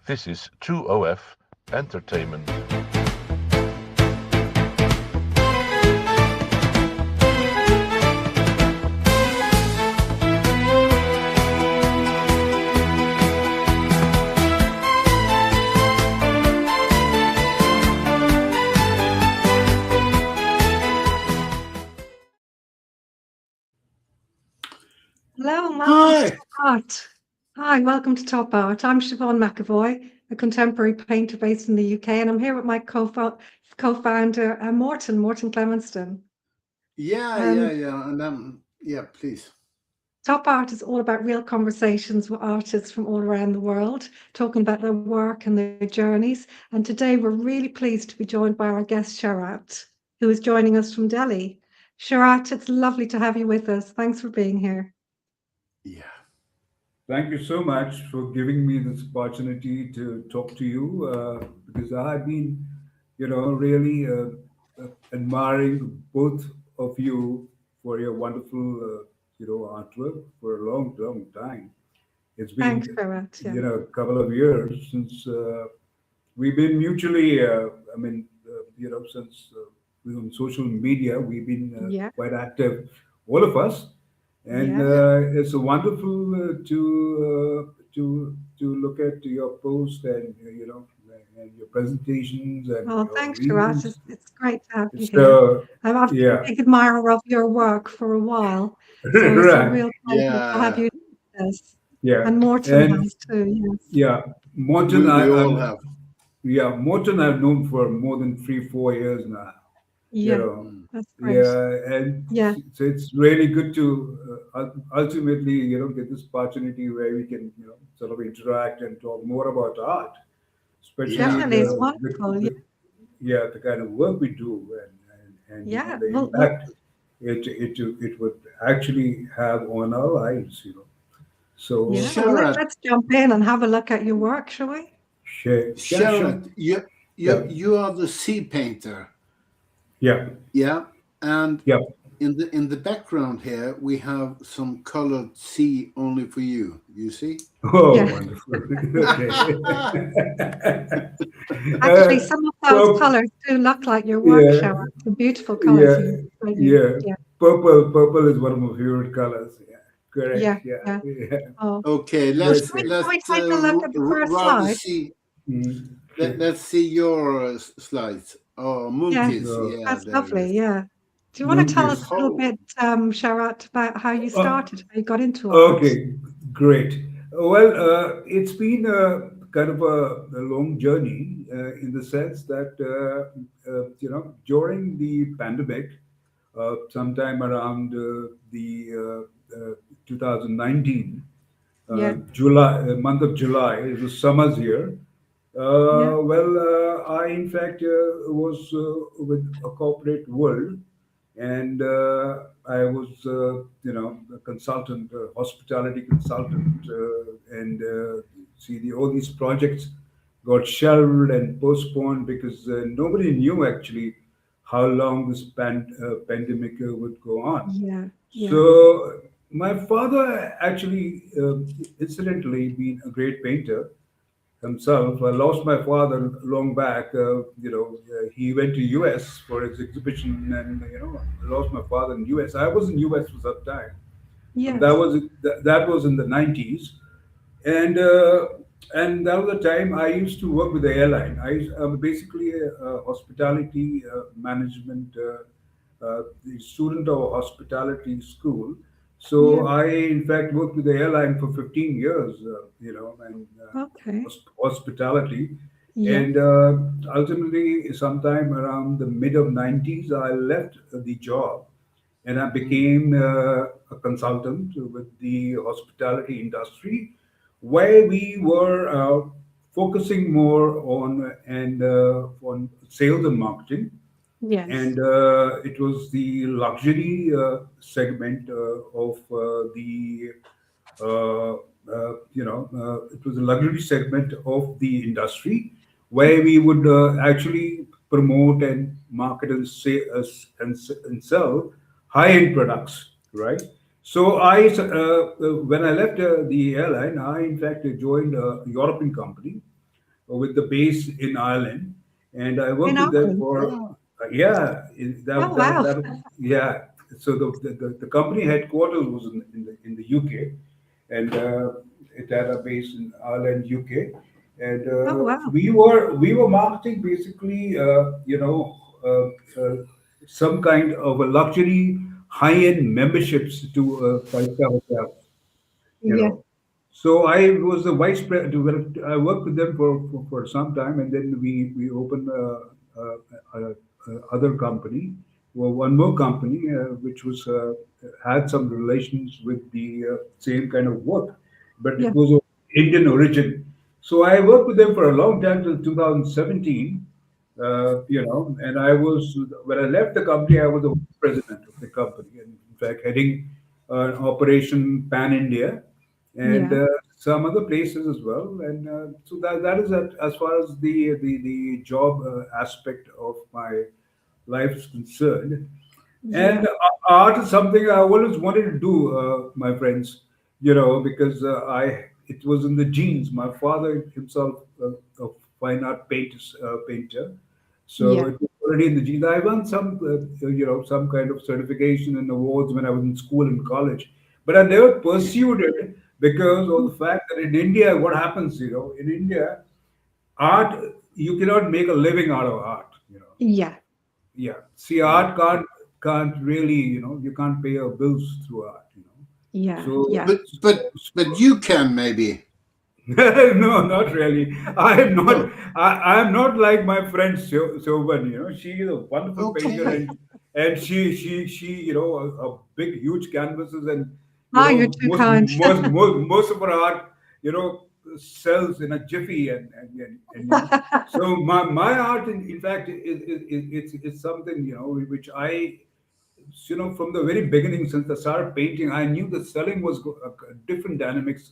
This is True OF Entertainment. Hello and welcome to Hi. Top Art. Hi, welcome to Top Art. I'm Siobhan McAvoy, a contemporary painter based in the UK, and I'm here with my co-founder, Morton Clemenston. Um, Yeah, please. Top Art is all about real conversations with artists from all around the world, talking about their work and their journeys. And today we're really pleased to be joined by our guest, Sharat, who is joining us from Delhi. Sharat, it's lovely to have you with us. Thanks for being here. Yeah. Thank you so much for giving me this opportunity to talk to you because I've been, really admiring both of you for your wonderful, artwork for a long, long time. It's Thanks, been, Sharat. Yeah. a couple of years since we've been mutually, since we're on social media, we've been Yeah. quite active, all of us, and Yeah. Yeah. it's wonderful to look at your post and and your presentations and Oh, your thanks, Shiraz. reels. It's great to have you here. So I've been a yeah, big admirer of your work for a while, so it's a right, real pleasure to have Yeah. you with us. yeah, And Morton and has too, yes. yeah, Morton, We all I'm have. yeah, Morton I've known for more than 3 4 years now. you Yeah, know Mm. that's great. yeah, and Yeah, so it's really good to ultimately get this opportunity where we can sort of interact and talk more about art, especially Yeah. definitely. It's wonderful. Yeah, the kind of work we do, and yeah. the Well, impact it would actually have on our lives. So yeah. Well, Sharat, let's jump in and have a look at your work, shall we? share, yeah, sure, Sharat, you you yeah, you are the sea painter. yeah, Yeah. And yeah. in the background here we have some colored sea only for you. You see? Oh, Yeah. wonderful. Okay. Actually, some of those Purple, colors do look like your work, yeah, Sharat. The beautiful colors yeah, you showed you. yeah. Yeah, Purple is one of my favorite colors. Yeah, correct. yeah, Yeah, yeah. yeah. Oh, Okay, well, Great, let's great. shall we let's take a look at the first rather slide? see. Okay. Let's see your slides. Oh, Yeah, monkeys. So, Yeah, that's there it lovely. is. Yeah. Do you want to tell us monkeys. a little Oh, bit, Sharat, about how you Uh, started, how you got into art? okay, great. Well, it's been a kind of a long journey in the sense that during the pandemic, sometime around the 2019 Yeah, July, month of July. It was summers here. yeah, I in fact was with a corporate world, and I was a consultant, hospitality consultant, and see all these projects got shelved and postponed because nobody knew actually how long this pandemic would go on. yeah, yeah, So my father actually, incidentally, being a great painter himself. I lost my father long back. He went to US for his exhibition, and I lost my father in US. I was in US for some time. That yes, was that was in the 90s, and that was the time I used to work with the airline. I'm basically a hospitality management the student of a hospitality school. yeah, So I, in fact, worked with the airline for 15 years, and okay, hospitality. yeah, And ultimately, sometime around the mid of 90s, I left the job and I mm, became a consultant with the hospitality industry, where we were focusing more on sales and marketing, yes, and it was the luxury segment of the it was a luxury segment of the industry where we would actually promote and market and say and sell high-end products, right? So when I left the airline, I in fact joined a European company with the base in Ireland, and I In worked with them Ireland. for Oh, yeah, Oh, wow. yeah. So the company headquarters was in the UK, and it had a base in Ireland, UK, and Oh, wow. we were marketing basically, some kind of a luxury high-end memberships to five-star hotels, you Yeah, know. So I was the vice president. I worked with them for some time, and then we opened other company, well, one more company, which was had some relations with the same kind of work, but yeah, it was of Indian origin. So I worked with them for a long time till 2017. And I was when I left the company, I was the vice president of the company, and in fact heading Operation Pan India and yeah, some other places as well. And so that is as far as the job aspect of my life is concerned. yeah, And art is something I always wanted to do, my friends. Because I it was in the genes. My father himself, a fine art painter, so yeah. it was already in the genes. I won some kind of certification and awards when I was in school and college, but I never pursued it because of the fact that in India, what happens, in India, art, you cannot make a living out of art. Yeah, Yeah. See, yeah. art can't really, you can't pay your bills through art. yeah, So, yeah. But you can maybe. no, not really. I am not. No. I am not like my friend Soban. She is a wonderful painter, Okay. and she a big huge canvases, and Ah, you're too kind. most of her art you know sells in a jiffy, and. So my art, in fact, it's something which I from the very beginning, since I started painting, I knew that selling was a different dynamics,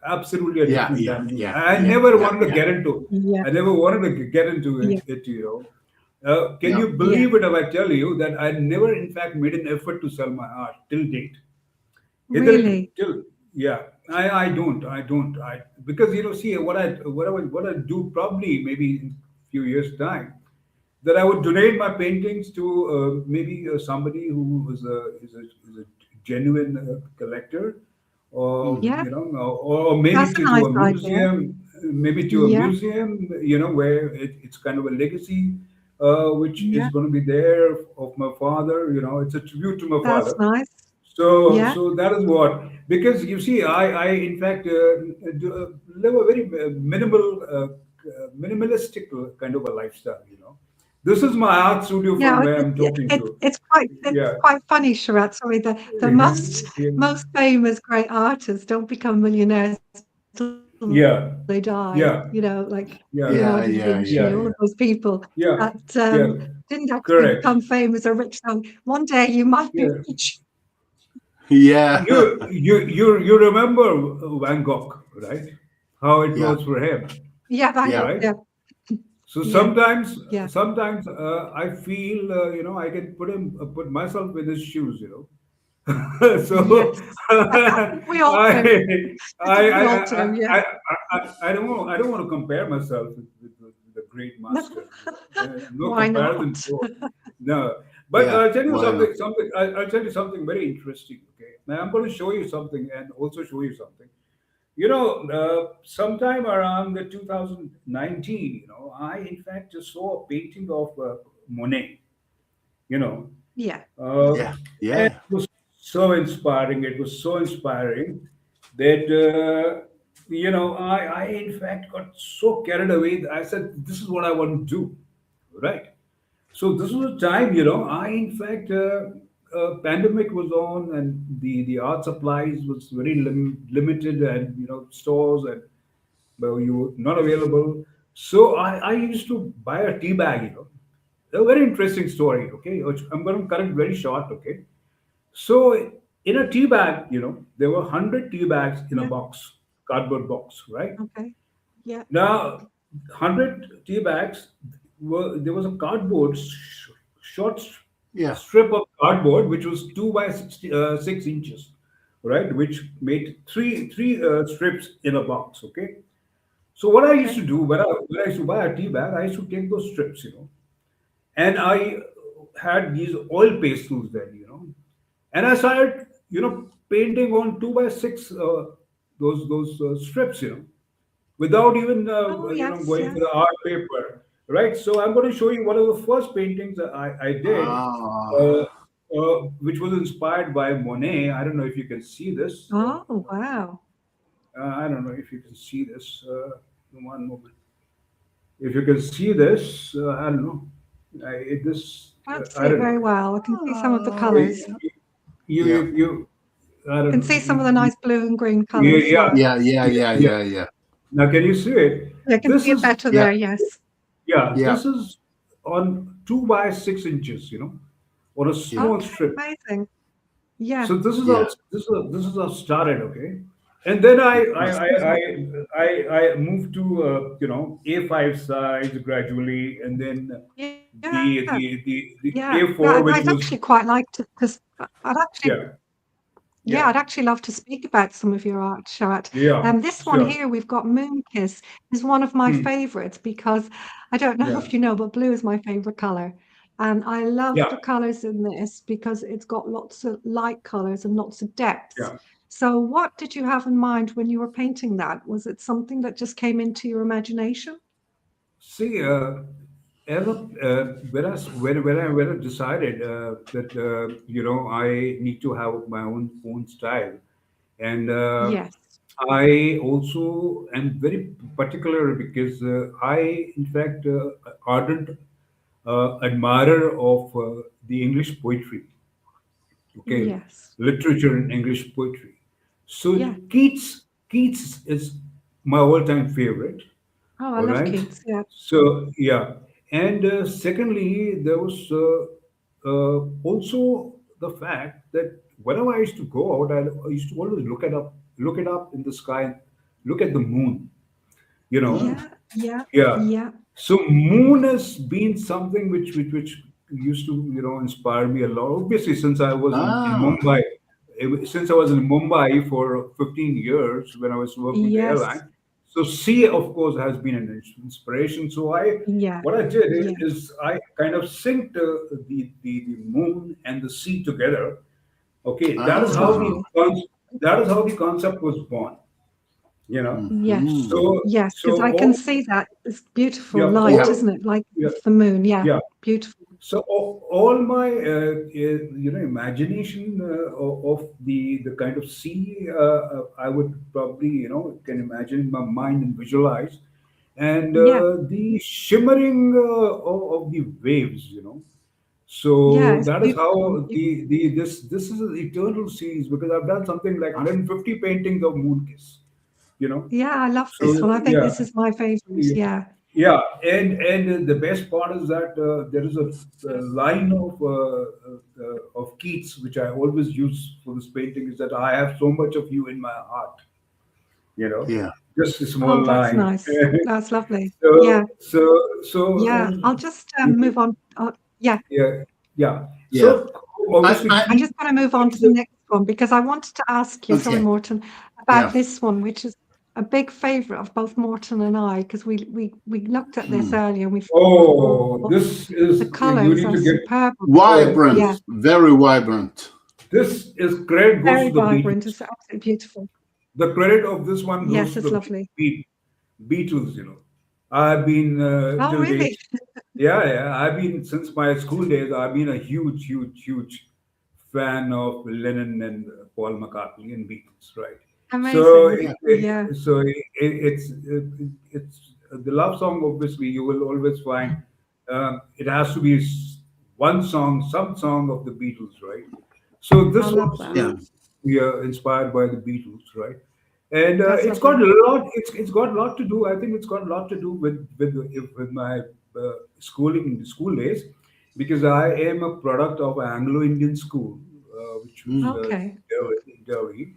absolutely a Yeah, different yeah, dynamic. yeah, I yeah, never yeah, wanted to yeah, get into. Yeah, I never wanted to get into yeah, Can yeah. you yeah. believe it if I tell you that I never, in fact, made an effort to sell my art till date? Either Really? till yeah, I don't, because see what I do, probably maybe in a few years time, that I would donate my paintings to maybe somebody who is a genuine collector, or Hmm. Yeah, or maybe that's a to nice a idea. museum, Yeah, where it's kind of a legacy, which is yeah. going to be there of my father. It's a tribute to my That's father. nice. So, Yeah, so that is what, because you see, I in fact live a very minimalistic kind of a lifestyle. This is my art studio yeah. from where I'm talking It's to. it's Yeah, quite funny, Sharat. Sorry, the most famous great artists don't become millionaires till they die. yeah, Like yeah, Leonardo da yeah, Yeah, Vinci, yeah, all of yeah, those yeah, yeah, people that yeah, yeah. didn't actually become Correct. famous or rich. So one day you might be Yeah. rich. yeah, You remember Van Gogh, right? How it yeah, was for him, Yeah, Van yeah, Gogh. right? Yeah, So yeah, sometimes, yeah. I feel I can put myself in his shoes. So Yes. I I think we all do. I I think we I all do. Yeah. I don't want to compare myself with the great master. No Why comparison not? for no. But yeah. I'll tell you Why not? something. I'll tell you something very interesting. Okay, now I'm going to show you something and also show you something. Sometime around the 2019, I in fact just saw a painting of Monet. You know, Yeah. uh, Yeah, and yeah, it was so inspiring. It was so inspiring that I in fact got so carried away that I said, "This is what I want to do." Right. So this was a time, I in fact pandemic was on, and the art supplies was very limited, and stores and well, you were not available. So I used to buy a tea bag. A very interesting story. Okay, which I'm going to cut it very short. Okay, so in a tea bag, there were 100 tea bags in a Yeah. box, cardboard box, right? Okay. Yeah. Now, 100 tea bags there was a short yeah, strip of cardboard which was 2 by 6 inches, right? Which made three strips in a box. Okay, So what I used to Okay. do when I used to buy a tea bag, I used to take those strips, and I had these oil pastels then, and I started, painting on 2 by 6 those strips, without even Oh, yes, going for yes. the art paper, right? So I'm going to show you one of the first paintings that I did, uh, Ah, which was inspired by Monet. I don't know if you can see this. Oh, wow. I don't know if you can see this. One moment. If you can see this, I don't know. Can't I see it don't very know. well. I can see some of the yeah, colors. yeah, I don't Can know. see some of the nice blue and green Yeah, colors. yeah, Yeah. yeah, yeah, yeah, yeah, yeah. yeah, yeah, Now, can you see it? Yeah, I can This see it is, better yeah, there. Yes. yeah, yeah, this is on 2 by 6 inches, on a yeah, small Okay, strip. amazing. Yeah. So yeah. this is how started, okay? And then Excuse me. I moved to A5 size gradually, and then Yeah. the Yeah. Yeah. A4, which I'd was, actually quite like to, because I'd actually, yeah, yeah, yeah, I'd actually love to speak about some of your art, Sharat. yeah, This one sure. here, we've got Moon Kiss, is one of my Hmm. favorites because I don't know Yeah, if you know, but blue is my favorite color. And I love yeah, the colors in this because it's got lots of light colors and lots of depths. yeah. So, what did you have in mind when you were painting that? Was it something that just came into your imagination? See, as a, when I decided that I need to have my own style, and Yes. I also am very particular because I, in fact, ardent admirer of the English poetry, okay, Yes. literature and English poetry. So Yeah. Keats is my all-time favorite. Oh, I All love right. Keats. Yeah. So yeah, and secondly, there was also the fact that whenever I used to go out, I used to always look it up in the sky, look at the moon. You know, Mm. Yeah. Yeah. yeah. Yeah. So moon has been something which used to inspire me a lot. Obviously, since I was in Ah, Mumbai, since I was in Mumbai for 15 years when I was working in the Yes. airline. So sea, of course, has been an inspiration. So Yeah. what I did Yeah. is I kind of synced the moon and the sea together. Okay, That's lovely. that is how the concept was born. You know, Yes. mhm. Yes, so because I can all see that. It's beautiful yeah light, Yeah, all isn't it? Like yeah the moon. Yeah. yeah. Beautiful. So all my imagination of the kind of sea I would probably can imagine in my mind and visualize, and Yeah. the shimmering of the waves, Yeah. so It's that is beautiful. how this is an eternal series because I've done something like 150 paintings of moon kiss, you know. Yeah. I love this So one. I think yeah, this is my favorite. yeah, Yeah. yeah, and the best part is that there is a line of Keats which I always use for this painting is that I have so much of you in my heart. You know, yeah, just a small Oh, that's line. nice. That's lovely. so Yeah. Yeah. so I'll just move on. Yeah. yeah, yeah. yeah. So obviously I, I'm just going to move on to Keats the next one because I wanted to ask you, sorry, okay. Morton, about Yeah. this one, which is a big favorite of both Morton and I, because we looked at this Hmm. earlier and we oh, thought this is the you colors need are to get superb. oh, Yeah, Vibrant, very vibrant. this is credit goes very to the vibrant. Beatles. It's absolutely beautiful. The credit of this one goes Yes, to it's the lovely. Beatles. I've been Oh, till really? date. Yeah, yeah. I've been since my school days. I've been a huge fan of Lennon and Paul McCartney and Beatles. Right. So Amazing. Yeah, Yeah, it's the love song. Obviously, you will always find it has to be one song, some song of the Beatles, right? So I this love that. was yeah, we are inspired by the Beatles, right? And That's it's got lovely. a lot. It's got a lot to do. I think it's got a lot to do with my schooling in the school days, because I am a product of Anglo-Indian school, which was mm, Okay. Delhi,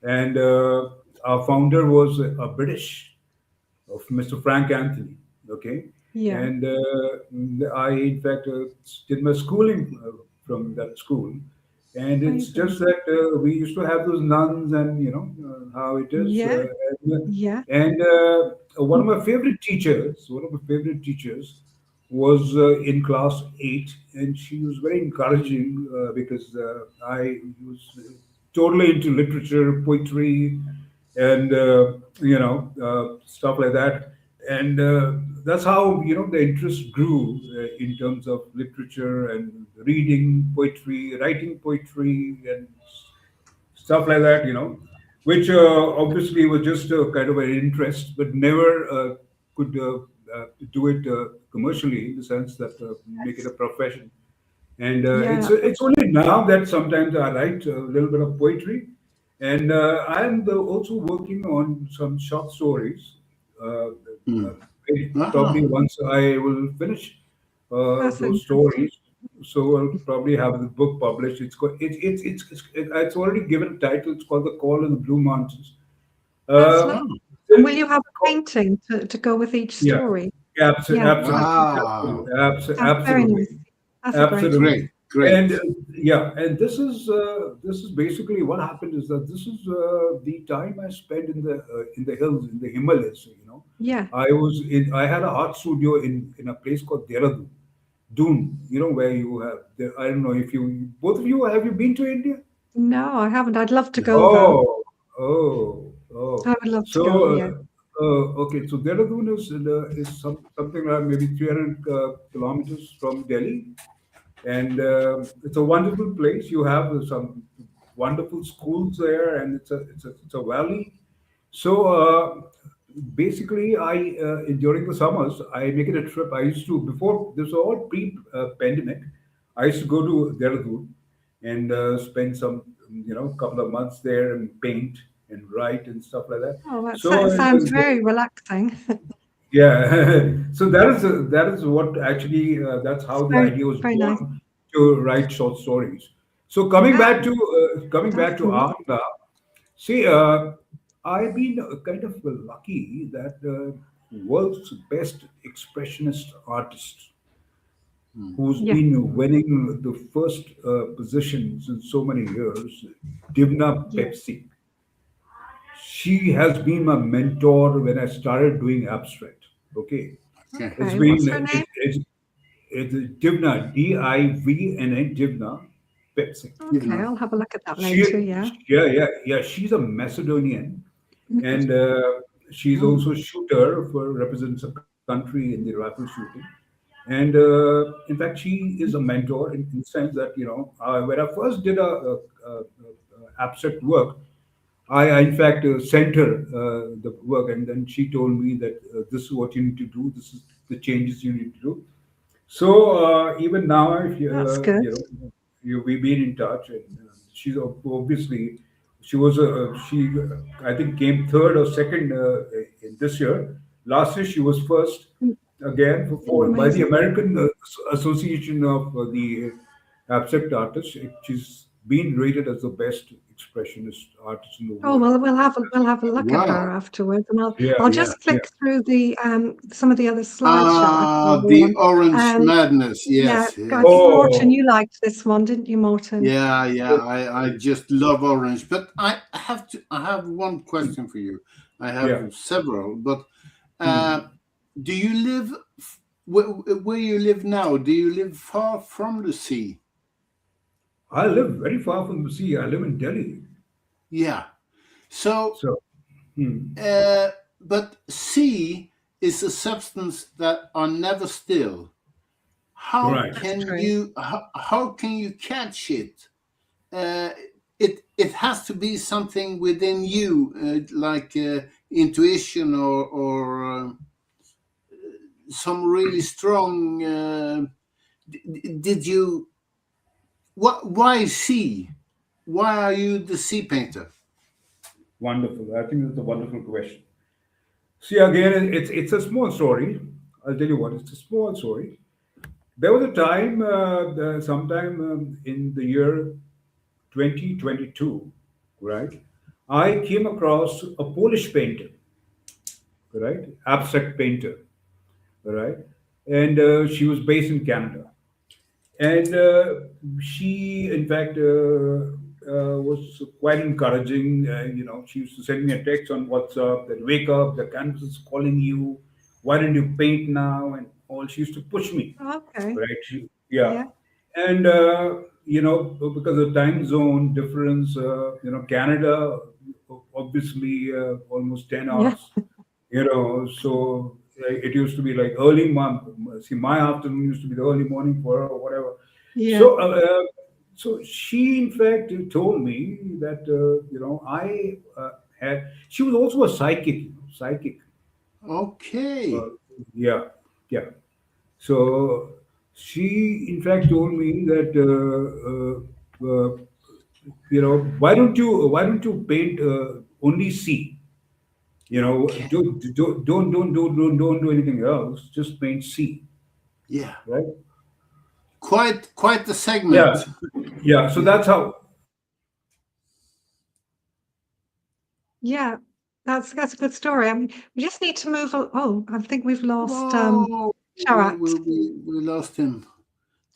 and our founder was a British of Mr. Frank Anthony. Okay, Yeah. and I in fact did my schooling from that school, And it's Amazing. just that we used to have those nuns, and how it is. Yeah, yeah. One of my favorite teachers, was in class 8, and she was very encouraging because I was totally into literature, poetry, and stuff like that. And that's how the interest grew in terms of literature and reading poetry, writing poetry, and stuff like that. Which obviously was just kind of an interest, but never could do it commercially, in the sense that make it a profession. And Yeah. it's only now that sometimes I write a little bit of poetry, and I'm also working on some short stories. Probably Ah, once I will finish That's those interesting. stories, so I'll probably have the book published. It's already given a title. It's called The Call in the Blue Mountains. That's Uh, lovely. ah, And will you have a painting to go with each yeah, story? yeah, Yeah, absolutely, wow. that's very absolutely. nice. That's a great Absolutely. idea. Great, great. And yeah, and this is basically what happened is that this is the time I spent in the hills, in the Himalayas. Yeah. I had a art studio in a place called Dehradun, Doon. Where you have. I don't know if you both of you have you been to India? No, I haven't. I'd love to go though. Oh, oh, I oh. would love to So, go, yeah. okay. So Dehradun is something like maybe 300 kilometers from Delhi, and it's a wonderful place. You have some wonderful schools there, and it's a valley. So basically, I during the summers I make it a trip. I used to, before this was all pre-pandemic. I used to go to Dehradun and spend some couple of months there and paint and write and stuff like that. Oh, that So sounds very relaxing. yeah, so that is what actually that's It's how the very, idea was very nice. born to write short stories. So Ah, coming back that's to nice. art now. See, I've been kind of lucky that world's best expressionist artist, who's Yeah. been winning the first positions in so many years, Divna Yeah. Pepsi. She has been my mentor when I started doing abstract. Okay, Okay. it's Okay. been What's her name? it's Divna, Divna, Pepsi. Give Okay, now. I'll have a look at that She, later. Yeah. yeah. She's a Macedonian, and she's Hmm. also a shooter for represents a country in the rifle shooting. And in fact, she is a mentor in the sense that when I first did a abstract work, I in fact sent her the work, and then she told me that this is what you need to do. This is the changes you need to do. So even now, if That's good. we've been in touch, and she's obviously she was she I think came third or second in this year. Last year she was first Mm, again Oh, by the amazing. American Association of the Abstract Artists. She's been rated as the best expressionist artist in the Oh, world. well, we'll have a look at her Wow. afterwards, and I'll Yeah, I'll Yeah. just yeah. click through the some of the other slides, Sharat, while we're The on. orange Um, madness. yeah, Yes, I think yes. Morton, Oh, you liked this one, didn't you, Morton? Yeah, yeah. I just love orange. But I have one question for you. I yeah. have several, but Hmm. uh, do you live where you live now? Do you live far from the sea? I live very far from the sea. I live in Delhi. Yeah. So, So, hmm, uh, but sea is a substance that are never still. How right. That's can true. how can you catch it? Uh, it has to be something within you, like intuition or some really strong. Did you? What? Why sea? Why are you the sea painter? Wonderful. I think that's a wonderful question. See, again, it's a small story. I'll tell you what. It's a small story. There was a time, sometime in the year 2022, right? I came across a Polish painter, right? Abstract painter, right? And she was based in Canada. And she, in fact, was quite encouraging. She used to send me a text on WhatsApp that wake up, the canvas is calling you. Why don't you paint now? And all. She used to push me, Okay. right? Yeah, Yeah. and because of time zone difference, Canada, obviously, almost 10 hours. Yeah. So it used to be like early see, my afternoon used to be the early morning for her or whatever. Yeah. So she in fact told me that I had she was also a psychic, psychic. uh, Okay. yeah, yeah. So she in fact told me that why don't you paint only sea. Okay. Don't do anything else. Just paint sea, Yeah. right? Quite the Yeah, segment. yeah. So Yeah. that's how. Yeah. That's a good story. I mean, we just need to move on. Oh, I think we've lost Oh, Sharat. we lost him.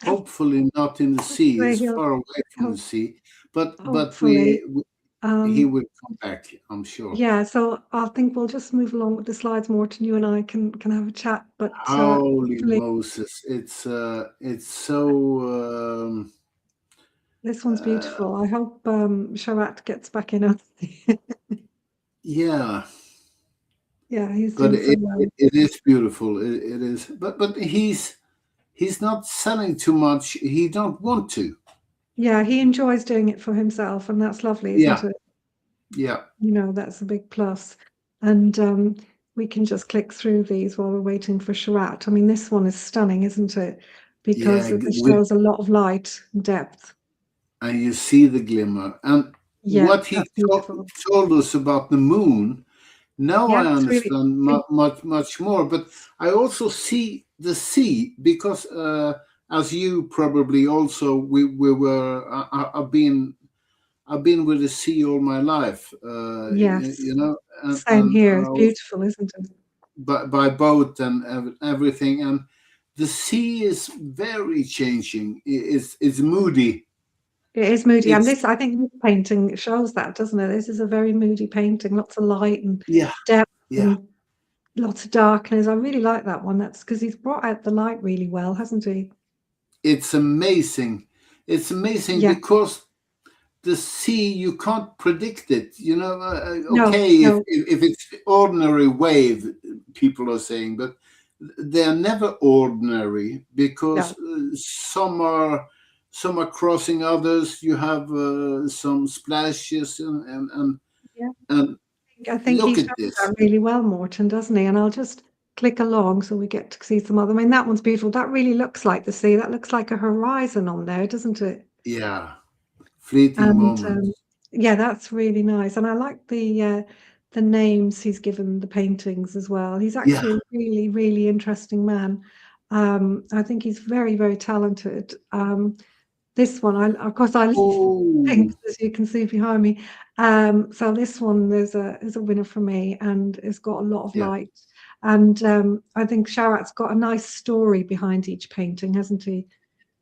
Hopefully not in the sea. Hopefully He's he'll, far away from the he'll sea. But hopefully. he Um, will come back, I'm sure. yeah, so I think we'll just move along with the slides, Morton. You and I can have a chat, but Holy hopefully Moses! It's so this one's uh, beautiful. I hope Sharat gets back in. yeah. Yeah, he's But doing so well. it is beautiful. It is. But he's not selling too much. He don't want to. Yeah, he enjoys doing it for himself, and that's lovely, isn't Yeah. it? Yeah. That's a big plus. And we can just click through these while we're waiting for Sharat. I mean, this one is stunning, isn't it? Because Yeah. it With shows a lot of light and depth. and you see the glimmer. And Yeah, what he that's beautiful. told us about the moon, now Yeah, I it's really understand much more. But I also see the sea because, as you probably also, we were. I've been with the sea all my life. yes. Same And here. I It's was beautiful, isn't it? by boat and everything. And the sea is very changing. It's moody. It is moody. And It's this, I think this painting shows that, doesn't it? This is a very moody painting, lots of light and yeah, depth yeah. and lots of darkness. I really like that one. That's because he's brought out the light really well, hasn't he? It's amazing. It's amazing Yeah. because the sea, you can't predict it. No, Okay, no, if it's ordinary wave, people are saying, but they're never ordinary because no. some are crossing others. You have some splashes Yeah. and I think he look shows at this. that really well, Morton, doesn't he? And I'll just click along so we get to see some other. I mean, that one's beautiful. That really looks like the sea. That looks like a horizon on there, doesn't it? Yeah, fleeting And moments. yeah, that's really nice. And I like the names he's given the paintings as well. He's Yeah. actually a really, really interesting man. I think he's very, very talented. This one, of course, I love Oh, pinks, as you can see behind me. So this one is a winner for me, and it's got a lot of yeah. light. And I think Sharat's got a nice story behind each painting, hasn't he?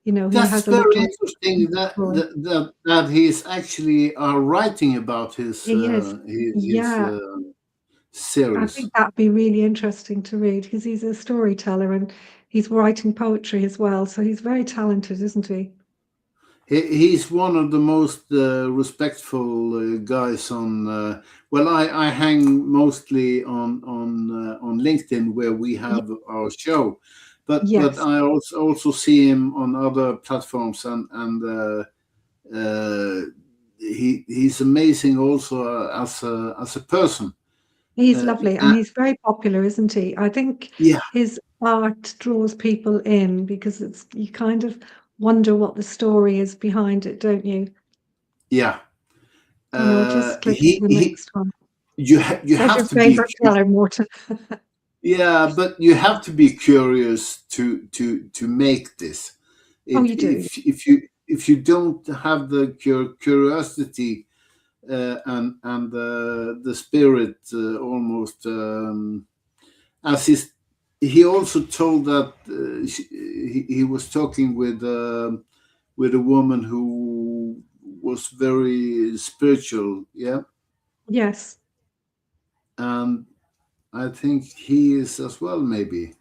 He That's has a very little interesting story. that he's actually writing about He is, his yeah. I series. think that'd be really interesting to read because he's a storyteller and he's writing poetry as well. So he's very talented, isn't he? He's one of the most respectful guys on. Well, I hang mostly on LinkedIn where we Ye- have our show, but Yes, I also see him on other platforms and he's amazing also as a person. he's Uh, lovely and uh, he's very popular, isn't he? I think yeah, his art draws people in because you kind of wonder what the story is behind it, don't you? yeah. Just click He to the he. next one. You Says your have to be favorite color, Morton. yeah, but you have to be curious to make this. Oh, It you do. if you don't have the curiosity and the spirit almost as he also told that he was talking with a woman who was very spiritual, yeah, Yes. and I think he is as well. Maybe.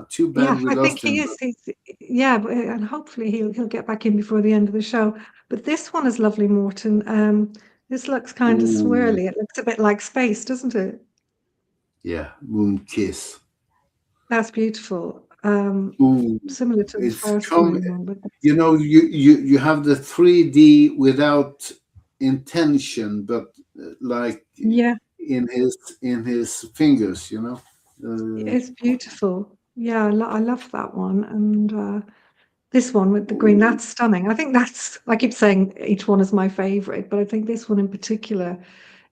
Too Yeah, bad we I think lost he him. is. Yeah, and hopefully he'll get back in before the end of the show. But this one is lovely, Morton. This looks kind of Ooh, swirly. It looks a bit like space, doesn't it? yeah, Moon Kiss. That's beautiful. Ooh, Similar to the it's first come. moon one, but You know, you have the 3D without intention, but like yeah, in his fingers. You know. it's beautiful. Yeah, I love that one. And this one with the green, Ooh, that's stunning. I think that's, I keep saying each one is my favorite, but I think this one in particular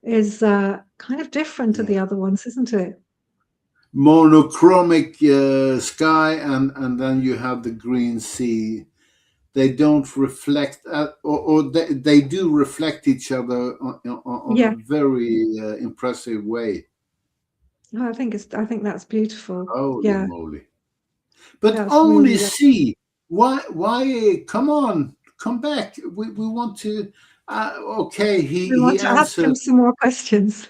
is kind of different to yeah. the other ones, isn't it? Monochromic sky, and then you have the green sea. They don't reflect, or they do reflect each other on a Yeah, very impressive way. no, I think that's beautiful. Holy Yeah, moly! But that's only really lovely. sea. Why? Come on, come back. We want to. Okay, We he want to ask him answered. some more questions.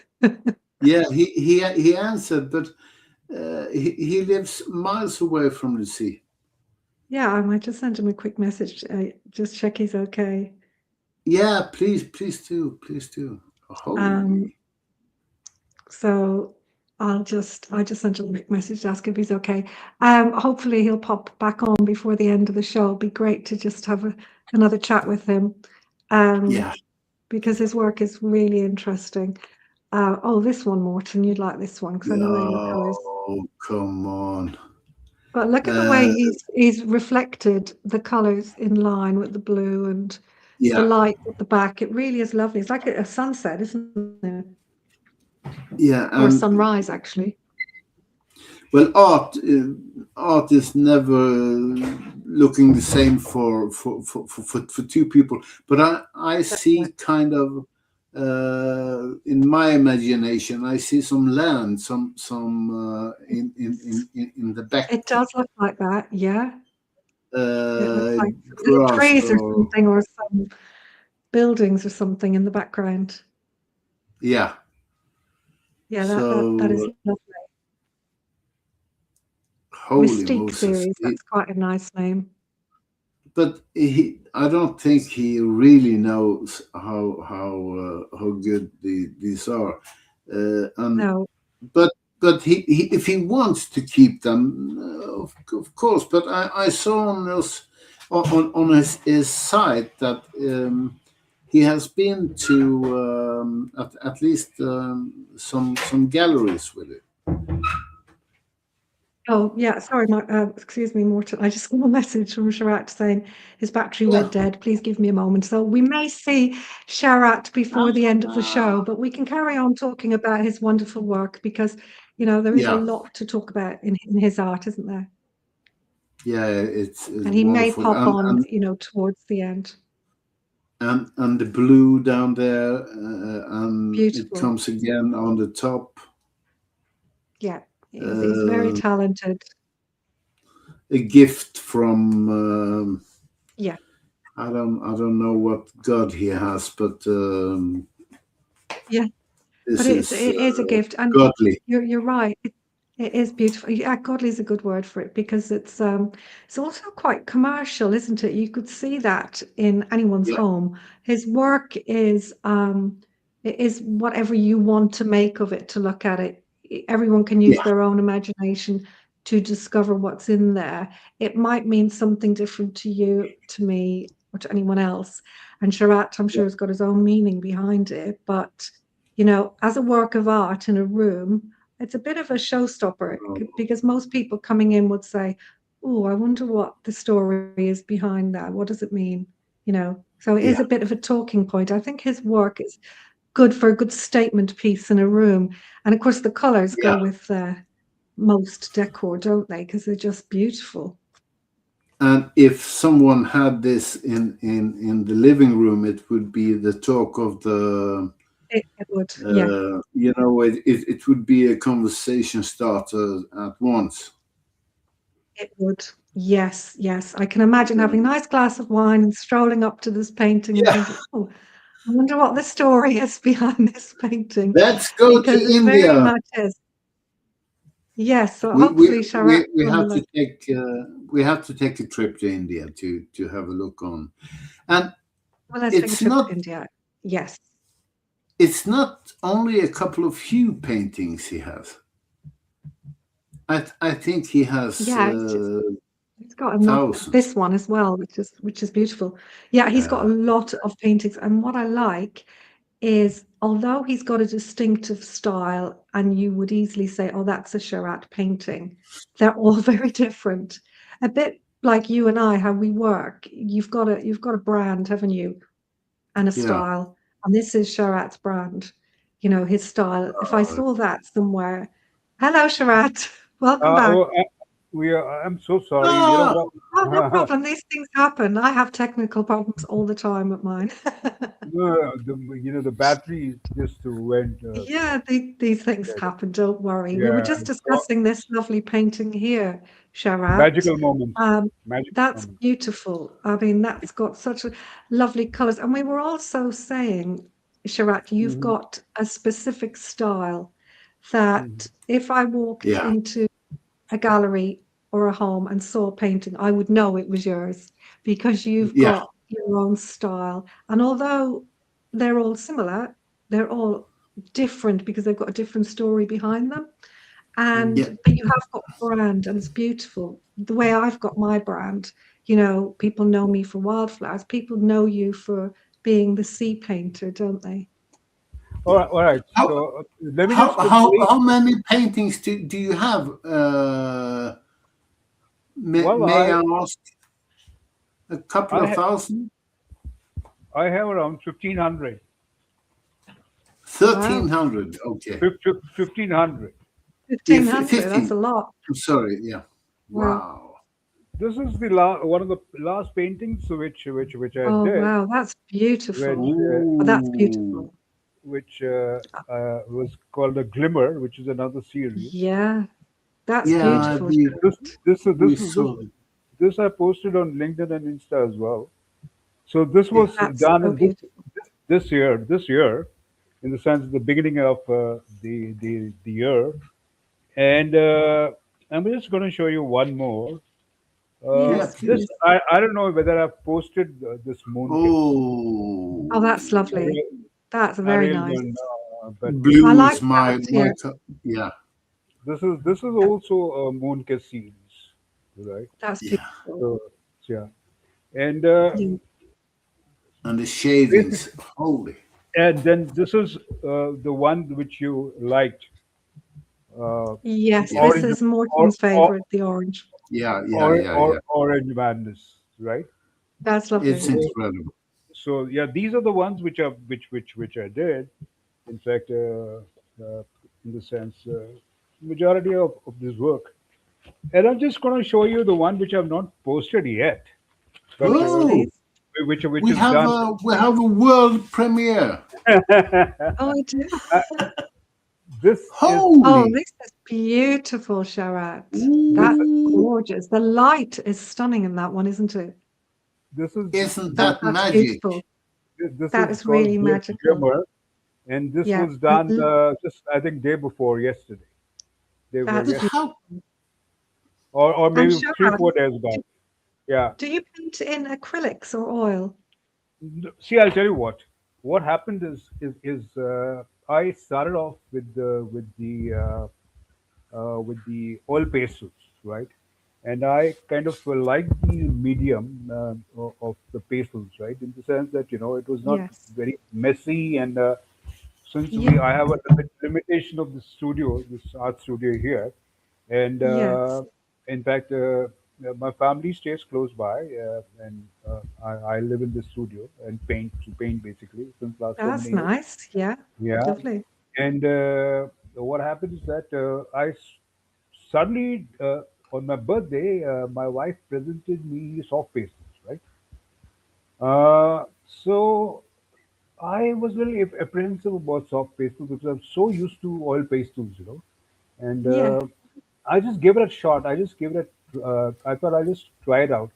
Yeah, he answered, but he lives miles away from the sea. Yeah, I might just send him a quick message, just check he's okay. Yeah, please do. Um, Holy, so I just sent him a quick message to ask if he's okay. Hopefully he'll pop back on before the end of the show. It'd be great to just have another chat with him, um, yeah. because his work is really interesting. Oh, this one, Morton, you'd like this one because I know they look colours. Oh, come on. But look at the Uh, way he's reflected the colours in line with the blue and the yeah, light at the back. It really is lovely. It's like a sunset, isn't it? yeah, Or a and sunrise, actually. well, art is never looking the same for two people. But I That's see right. kind of in my imagination, I see some land, some in the back, It does look like that, yeah. It looks uh, like some little grass trees or or something, or some buildings or something in the background. yeah. Yeah, that is So lovely. holy Mystique Moses. series, that's quite a nice name. But I don't think he really knows how good these are, and No, but he if he wants to keep them, of course. But I saw on his site that he has been to at least some galleries with it. oh, yeah, sorry, excuse me, Morton. I just got a message from Sharat saying his battery Yeah. went dead. Please give me a moment. So we may see Sharat before the end of the show, but we can carry on talking about his wonderful work because, there is a Yeah, lot to talk about in his art, isn't there? yeah, it's And he may wonderful, pop on, towards the end. and the blue down there, and it Beautiful. comes again on the top. Yeah, he's very Uh, talented. a gift from Yeah, I don't know what god he has, but yeah. But this it is is a gift, and godly. you're right. It is beautiful. Yeah, godly is a good word for it because it's also quite commercial, isn't it? You could see that in anyone's Yeah, home. His work is it is whatever you want to make of it to look at it. Everyone can use yeah, their own imagination to discover what's in there. It might mean something different to you, to me, or to anyone else. And Sharat, I'm yeah, sure, has got his own meaning behind it, but as a work of art in a room, it's a bit of a showstopper oh, because most people coming in would say, "Oh, I wonder what the story is behind that. What does it mean?" So it is yeah, a bit of a talking point. I think his work is good for a good statement piece in a room. And of course, the colors go yeah. with most decor, don't they? Because they're just beautiful. And if someone had this in the living room, it would be the talk of the It would, yeah, it would be a conversation starter at once. it would. Yes, yes. I can imagine having a nice glass of wine and strolling up to this painting and Yeah, thinking, oh, I wonder what the story is behind this painting, let's go to because it very India. much is. Yes, so We we hopefully Sharat we, we have will. to take a trip to India to have a look on, and Well, let's take a it's trip to not India. Yes. it's not only a couple of few paintings he has. I think he has Yeah, it's got a lot. thousands. This one as well, which is beautiful. Yeah, he's got a Yeah, lot of paintings, and what I like is although he's got a distinctive style, and you would easily say, "Oh, that's a Sharat painting," they're all very different. A bit like you and I, how we work. You've got a brand, haven't you, and a yeah. style, and this is Sharat's brand. His style. If I saw that somewhere, hello, Sharat, welcome back. Oh, we are, I'm so sorry. You know Ah, what? Oh, no problem. These things happen. I have technical problems all the time at mine. The battery just went Yeah, these things dead. happen. Don't worry. We were Yeah. just So discussing this lovely painting here, Sharat. magical moments. Um, Magical that's moments. beautiful. I mean, that's got such lovely colors. And we were also saying, Sharat, you've Hmm. got a specific style Hmm. that if I walked yeah, into a gallery or a home and saw a painting, I would know it was yours because you've yeah, got your own style. And although they're all similar, they're all different because they've got a different story behind them. yeah. And but you have got a brand and it's beautiful. The way I've got my brand, people know me for wildflowers. People know you for being the sea painter, don't they? All right. All right. How So let me how just how quickly. how many paintings do you have? Well, May I ask? A couple I of ha- thousand? I have around 1,500. Wow. 1,300. Okay. 1,500. Yeah, 1,500, that's 15. a lot. I'm sorry. Yeah. Wow. Wow. This is the one of the last paintings which I Oh, did, wow, that's which beautiful. Oh, that's Ooh. beautiful. was called a glimmer, which is another series. Yeah, that's Yeah, beautiful, we This Sharat. this is we this is this saw it. this I posted on LinkedIn and Insta as well. So this Yeah. was That's done so in this beautiful. this year, in the sense the beginning of the year, and I'm just going to show you one more. Yeah, Yes, This please. please. I don't know whether I've posted this mooncase. Oh, that's Oh, lovely. That's I very really nice. don't know, but I blue like is that. my Yeah. yeah, this is Yeah, also a mooncase series, right? that's yeah. beautiful. So yeah, and Yeah. And the shavings, basically, holy. and then this is the one which you liked, the Yes, Yeah, this orange is or, Morton's or, favorite, the orange. yeah, yeah, yeah, yeah. orange madness, right? That's It's lovely. So incredible. so yeah, these are the ones which I did. In fact, in the sense, majority of this work. And I'm just going to show you the one which I've not posted yet, but Yes, Oh, please. which is done. we have a world premiere. Oh, I do. Uh, this is Oh, Holy. this is beautiful, Sharat. this That's Ooh, gorgeous. The light is stunning in that one, isn't it? this is isn't this that That's magic? beautiful. this That is is called really magical. Glimmer, and this Yeah, was done just I think day before yesterday, day before that's But yesterday, how? beautiful. or And maybe three Sharat, four days back. do, Yeah. do you paint in acrylics or oil? See, I'll tell you what. What happened is I started off with the oil pastels, right? And I kind of like the medium of the pastels, right? In the sense that it was not Yes. very messy, and since Yeah. I have a limitation of the studio, this art studio here, and Yes. in fact, my family stays close by, and I live in the studio and paint basically since last so That's many years. nice. Yeah. Yeah, Lovely. and what happened is that suddenly on my birthday, my wife presented me soft pastels, right? So I was really apprehensive about soft pastels because I'm so used to oil pastels, and Yeah, I just gave it a shot. I just gave it. I thought I'll just try it out,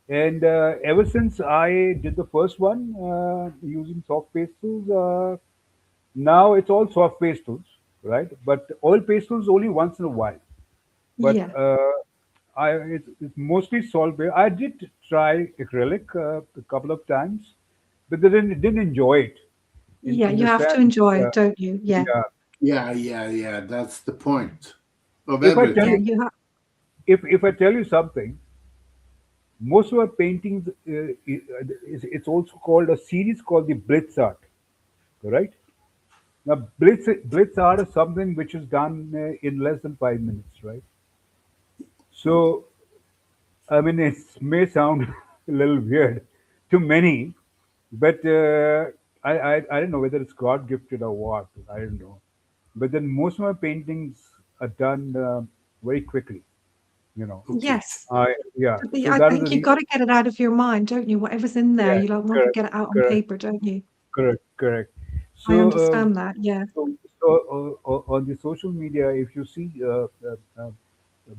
and ever since I did the first one using soft pastels, now it's all soft pastels, right? But oil pastels only once in a while. But yeah, it's mostly salt based. I did try acrylic a couple of times, but didn't enjoy it yeah. in You the have to sense. enjoy it, don't you? Yeah, Yeah, Yeah. That's the point of if I tell yeah. everything. you You have. if I tell you something, most of our paintings it's also called a series called the Blitz art, right? Now Blitz art is something which is done in less than 5 minutes, right? So I mean, it may sound a little weird to many, but I don't know whether it's God gifted or what. I don't know. But then most of my paintings are done very quickly. You know. Okay. Yes. Yeah. So I that is the think you've got to get it out of your mind, don't you? Whatever's in there, yeah. you don't want to Correct. get it out on Correct. paper, don't you? Correct. I So, understand that. Yeah. on the social media, if you see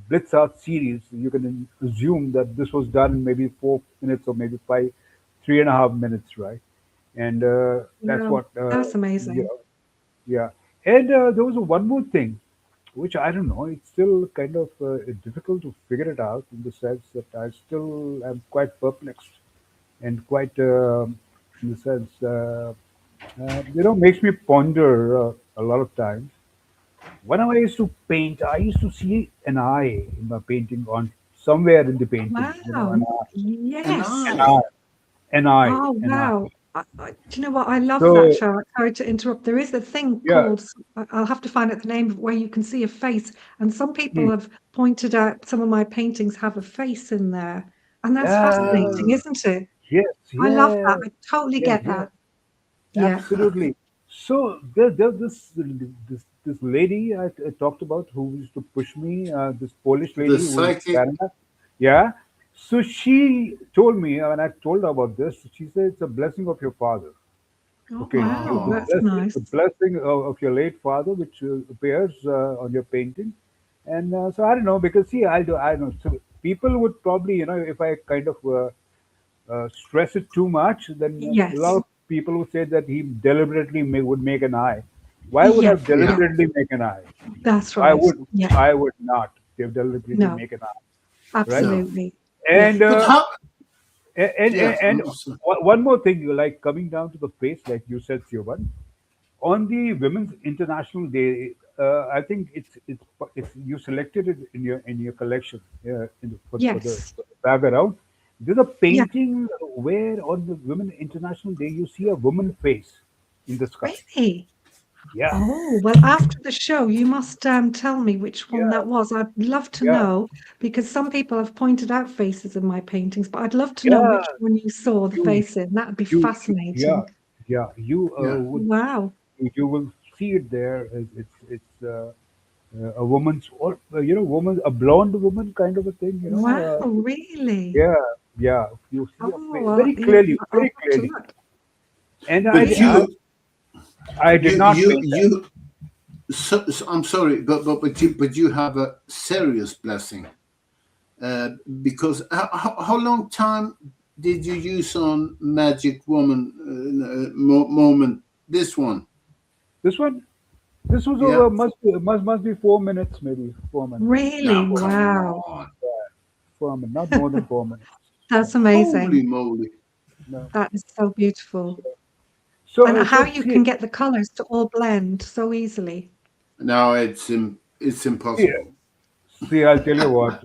Blitz Art series, you can assume that this was done in maybe 4 minutes or maybe 3.5 minutes, right? And that's Wow, what that's you amazing. know, yeah. And there was one more thing, which I don't know. It's still kind of difficult to figure it out in the sense that I still am quite perplexed and quite, in the sense, makes me ponder a lot of times. Whenever I used to paint, I used to see an eye in my painting on somewhere in the painting. Wow. And Yes. An I, eye, an eye, Oh, an eye. wow. Do you know what? I love that, So Sharat. Sorry to interrupt. There is a thing yeah, called, I'll have to find out the name of it, where you can see a face. And some people hmm, have pointed out some of my paintings have a face in there. And that's yeah, fascinating, uh, isn't it? yes, I love yeah, that. I totally yeah, get yeah. that. Yeah. Absolutely. So there's this lady I talked about who used to push me. This Polish the lady who is psychic. Canada. Yeah. So she told me when I told her about this. She said it's a blessing of your father. Oh, Okay, wow. the That's Oh, blessing, nice. the blessing of your late father, which appears on your painting, and so I don't know because see, I don't know. So people would probably, if I kind of stress it too much, then a lot Yes. of people would say that he deliberately would make an eye. Why would I Yes. yeah. Yeah. deliberately make an eye? That's I right. would, Yeah. I would not deliberately No, make an eye, right? No. absolutely. Yeah. And But how? Yeah. one more thing, like coming down to the face, like you said, Siobhan, on the Women's International Day, I think it's you selected it in your collection Yes. for the background. There's a Yeah. painting where on the Women International Day you see a woman face in the sky. Really? Yeah, Oh, well, after the show, you must tell me which one yeah, that was. I'd love to yeah, know because some people have pointed out faces in my paintings, but I'd love to know yeah. which one you saw the You, face in. That'd be yeah, fascinating. yeah. Yeah. Wow. You will see it there. It's a woman's or woman, a blonde woman kind of a thing. Wow, really? Yeah, yeah. You see a Oh, well, very yeah, clearly, I'll very have to clearly. look. And But you, I did you, not you, paint that. you. I'm sorry, but you have a serious blessing. Because how long time did you use on Magic Woman moment? This one, This one, this was yeah. over must be 4 minutes, maybe 4 minutes. Really? Now, come Wow. on, 4 minutes, not more than 4 minutes. Yeah. That's holy amazing. moly! No. That is so beautiful. And So how so you see, can get the colors to all blend so easily. Now it's see, impossible. see. I'll tell you what.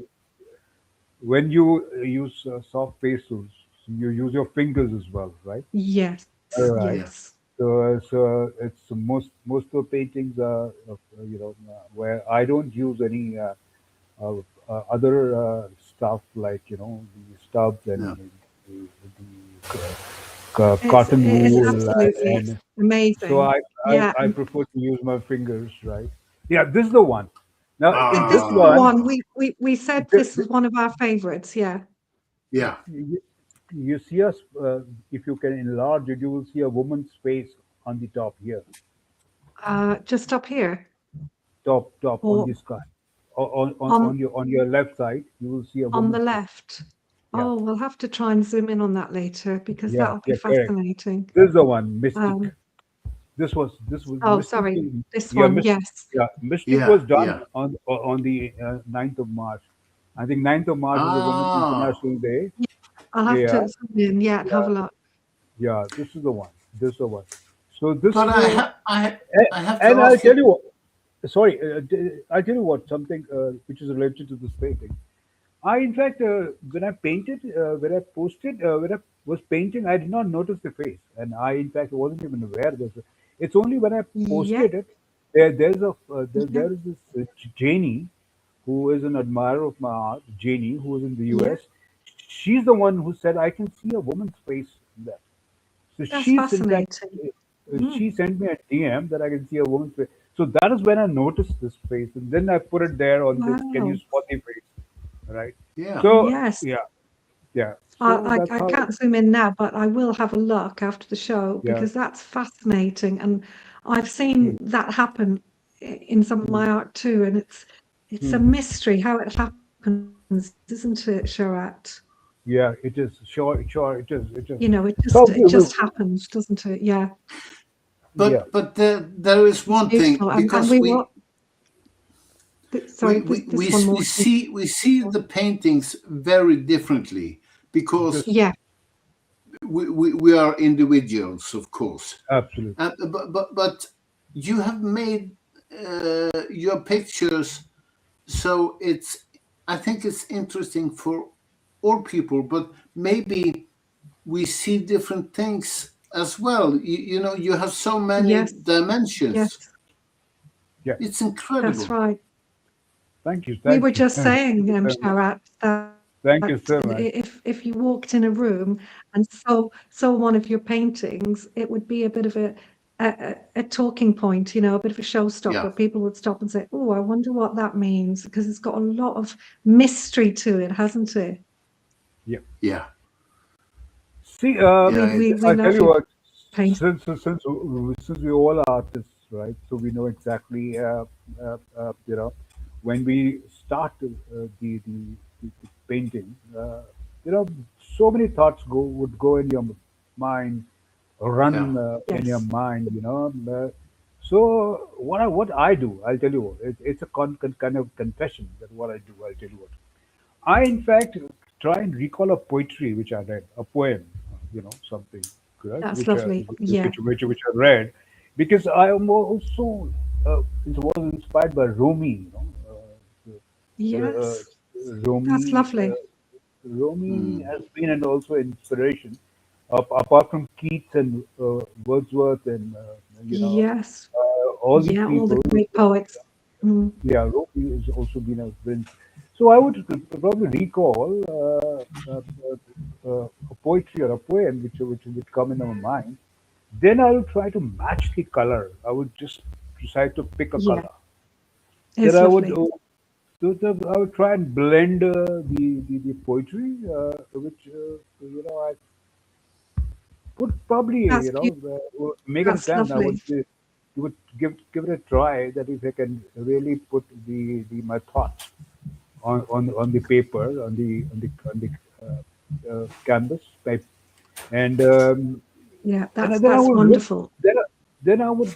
When you use soft pastels, you use your fingers as well, right? Yes, All right. Yeah, yes. So it's most of the paintings are where I don't use any other stuff like the stubs and no. the cotton It is wool absolutely and so amazing. Yeah, I prefer to use my fingers, right? Yeah, this is the one. Now in this this is the Ah, one, one we said thi- this was one of our favorites. Yeah. yeah. you see us, if you can enlarge it, you will see a woman's face on the top here, Just up here, top on or the sky. On on your left side, you will see a on the woman's face. left. Yeah, Oh, we'll have to try and zoom in on that later because yeah, that'll be yeah, correct. fascinating. This is the one, Mystic. Um, This was oh, Mystic. sorry, this Yeah, one, Mystic. yes. Yeah, Mystic Yeah, was done yeah. on the 9th of March. I think 9th of March is a Women's Ah, International Day. Yeah, I'll have Yeah, to zoom in, yeah, and have yeah, a look. yeah. This is the one. This is the one. So this, but a- I have to and I'll ask tell you. you what. Sorry, I'll tell you what. Something which is related to this painting. In fact, when I painted, when I was painting, I did not notice the face, and I, in fact, wasn't even aware this. It's only when I Yeah, posted it, yeah, there is this Janie, who is an admirer of my art. Janie, who is in the yeah. U.S. She's the one who said I can see a woman's face in that. So That's in fact, fascinating. Mm, she sent me a DM that I can see a woman's face. So that is when I noticed this face, and then I put it there on this. Can you wow. spot the face? Right. Yeah, So Yes. yeah, yeah. So that's I how. can't zoom in now, but I will have a look after the show Yeah. because that's fascinating. And I've Hmm, seen that happen in some of hmm, my art too. And it's a hmm. mystery how it happens, isn't it, Sharat? Yeah, it is. Sure, sure. It is. It is. You know, So it just happens, doesn't it? Yeah, yeah. but there is it's one thing beautiful. And because we will. Sorry, this one more. we see the paintings very differently because Just Yeah, we are individuals, of course. absolutely. But you have made your pictures so it's. I think it's interesting for all people, but maybe we see different things as well. You know, you have so many yes, yes, dimensions. Yeah. It's that's incredible. right. Thank you. We Thank were you. just Thank saying, you so much. Sharat, that Thank you so much. if you walked in a room and saw one of your paintings, it would be a bit of a talking point, you know, a bit of a Yeah, showstopper. People would stop and say, "Oh, I wonder what that means," because it's got a lot of mystery to it, hasn't it? Yeah. yeah, See, yeah. We I tell love you your what. painting. Since we all are artists, right? So we know exactly, when we start the painting, you know, so many thoughts would go in your mind, Yeah. run in your Yes, mind, so what I do, I'll tell you what. It's a kind of confession that what I do. I'll tell you what. I, in fact, try and recall a poetry which I read, a poem, something, correct, that's lovely. Yeah. which I read, because I am also it was inspired by Rumi, uh, Yes, that's Rumi. lovely. Rumi Mm. has been and also inspiration, apart from Keats and Wordsworth and Yes. all these Yeah, all the people. great poets. Mm. Yeah, Rocky has also been a prince. So I would probably recall a poetry or a poem which would come in my mind. Then I would try to match the color. I would just decide to pick a Yeah, color. Then it's lovely. I would try and blend the poetry, which I would probably That's make an that's attempt. I would lovely. would give it a try that if I can really put the my thoughts on the paper on the canvas type, and Yeah, then I that's would look. wonderful. Then I would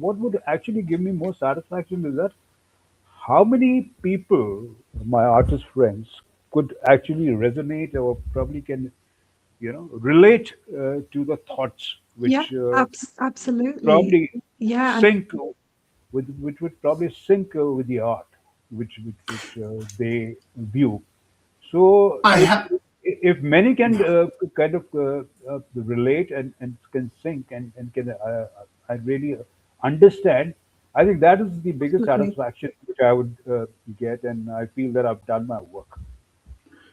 what would actually give me more satisfaction is that how many people, my artist friends, could actually resonate or probably can relate to the thoughts Yeah, which absolutely. probably Yeah, and sync which would probably sync with the art which they view. So I have. if many can Yeah, kind of relate and can sync and can I really understand, I think that is the biggest absolutely. satisfaction which I would get, and I feel that I've done my work.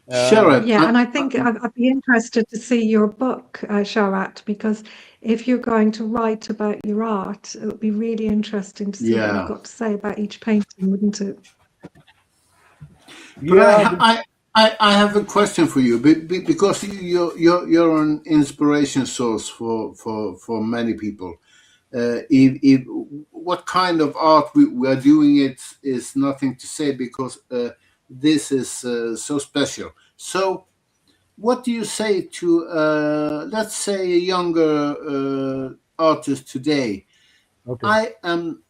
Uh, Sharat. Yeah, and I think I'd be interested to see your book, Sharat, because if you're going to write about your art, it would be really interesting to see what you've Yeah, got to say about each painting, wouldn't it? but yeah, I I have a question for you because you're an inspiration source for many people. If what kind of art we are doing it is nothing to say because this is so special. So, what do you say to let's say a younger artist today? Okay. I am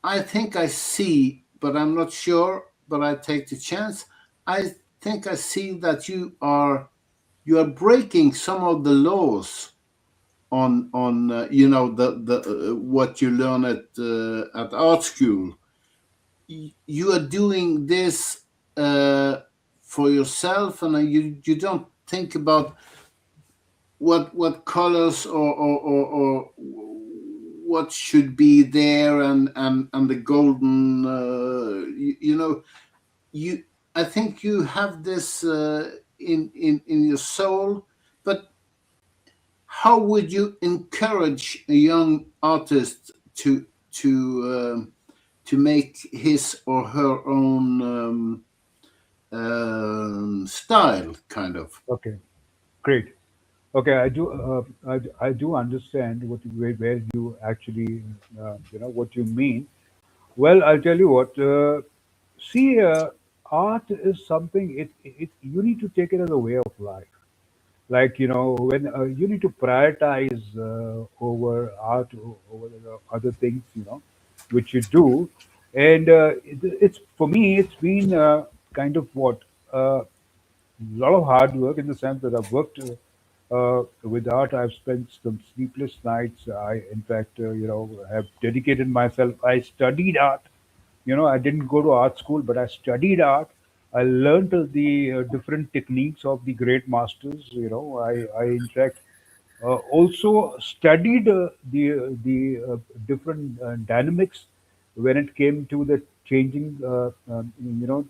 I think I see, but I'm not sure, but I take the chance. I think I see that you are breaking some of the laws on the what you learn at art school. You are doing this for yourself, and you don't think about what colors or what should be there and the golden you I think you have this in your soul, but how would you encourage a young artist to make his or her own style, kind of? Okay. Great. Okay, I do understand where you actually what you mean. Well, I'll tell you what. See, art is something. It you need to take it as a way of life. Like when you need to prioritize over art over the other things, which you do, and it's for me. It's been kind of what. Lot of hard work in the sense that I've worked with art. I've spent some sleepless nights. I, in fact, have dedicated myself. I studied art. I didn't go to art school, but I studied art. I learned the different techniques of the great masters. I in fact also studied the different dynamics when it came to the changing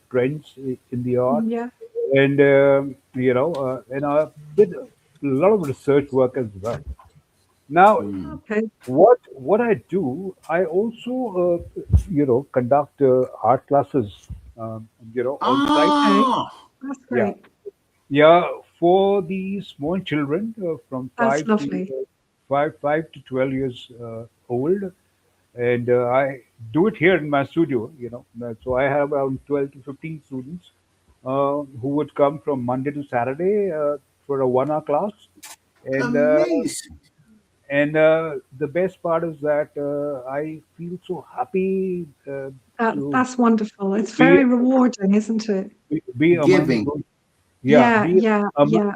trends in the art, Yeah. and and I did a lot of research work as well. Now, Hmm. Okay. what I do, I also conduct art classes, on site. Okay. Ah, That's Yeah, great. yeah, for the small children from That's lovely. 5 to 12 years old, and I do it here in my studio. So I have around 12 to 15 students who would come from Monday to Saturday for a 1 hour class, and amazing. the best part is that I feel so happy to That's wonderful. It's be very rewarding, isn't it? be among Giving. those. Yeah, Yeah, be yeah, yeah.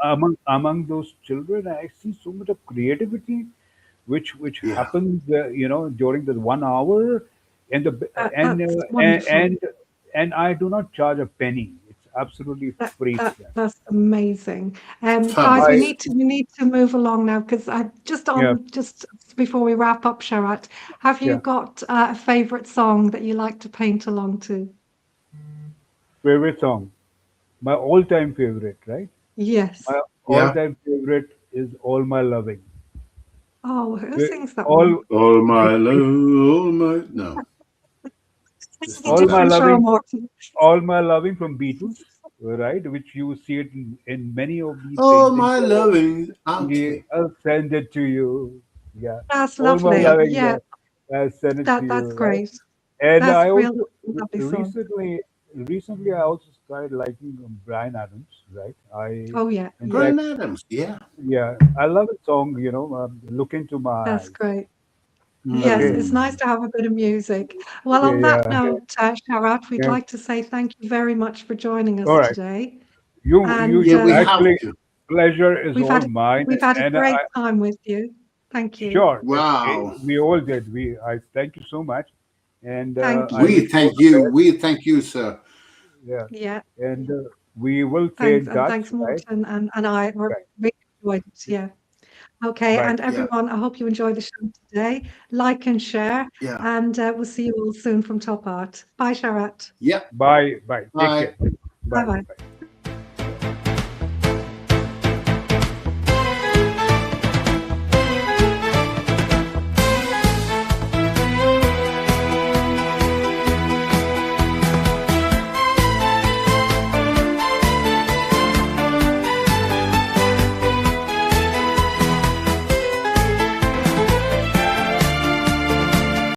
among those children. I see so much of creativity, which Yeah. happens, during the 1 hour, and the and That's and wonderful. and I do not charge a penny. It's absolutely free to them. That's amazing. Guys, I Fabulous. we need to move along now because I Yeah, just before we wrap up, Sharat, have you yeah. got a favorite song that you like to paint along to? Favorite song, my all-time favorite, right? Yes. My Yeah. all-time favorite is "All My Loving." Oh, who The- sings that one? All All my love, all my no. This Slightly not all my that. different show, loving Martin. All My Loving from Beatles, right? Which you see it in many of the All paintings. my loving. Yeah, Okay. I'll send it to you. Yeah, That's All My Yeah. lovely. Loving. Yeah, Yeah, I'll send it to that's you, right? great. And That's I real also lovely song. recently I also started liking Brian Adams, right? Oh yeah, In yeah, fact, Brian Adams. Yeah. yeah, I love a song. Look into my that's eyes. great. Yes, Okay. it's nice Hmm. to have a bit of music. Well, Yeah, on that yeah, note, Sharat, we'd yeah. like to say thank you very much for joining All us right. today. You And Yeah, we have actually, to. pleasure is we've all had mine, we've had a and great time with you. Thank you. sure, Wow. we all did. I thank you so much, and Thank I We you. wish you all thank the you. best. We thank you, sir. Yeah, Yeah, and we will stay thanks. in And touch, thanks, right? Morton and I were Right. really enjoyed it. Yeah. Okay. Bye. And Yeah. everyone, I hope you enjoyed the show today. Like and share, Yeah. and we'll see you all soon from Top Art. Bye, Sharat. Yeah. Bye. Bye. Take Bye. care. Bye. Bye bye. Bye.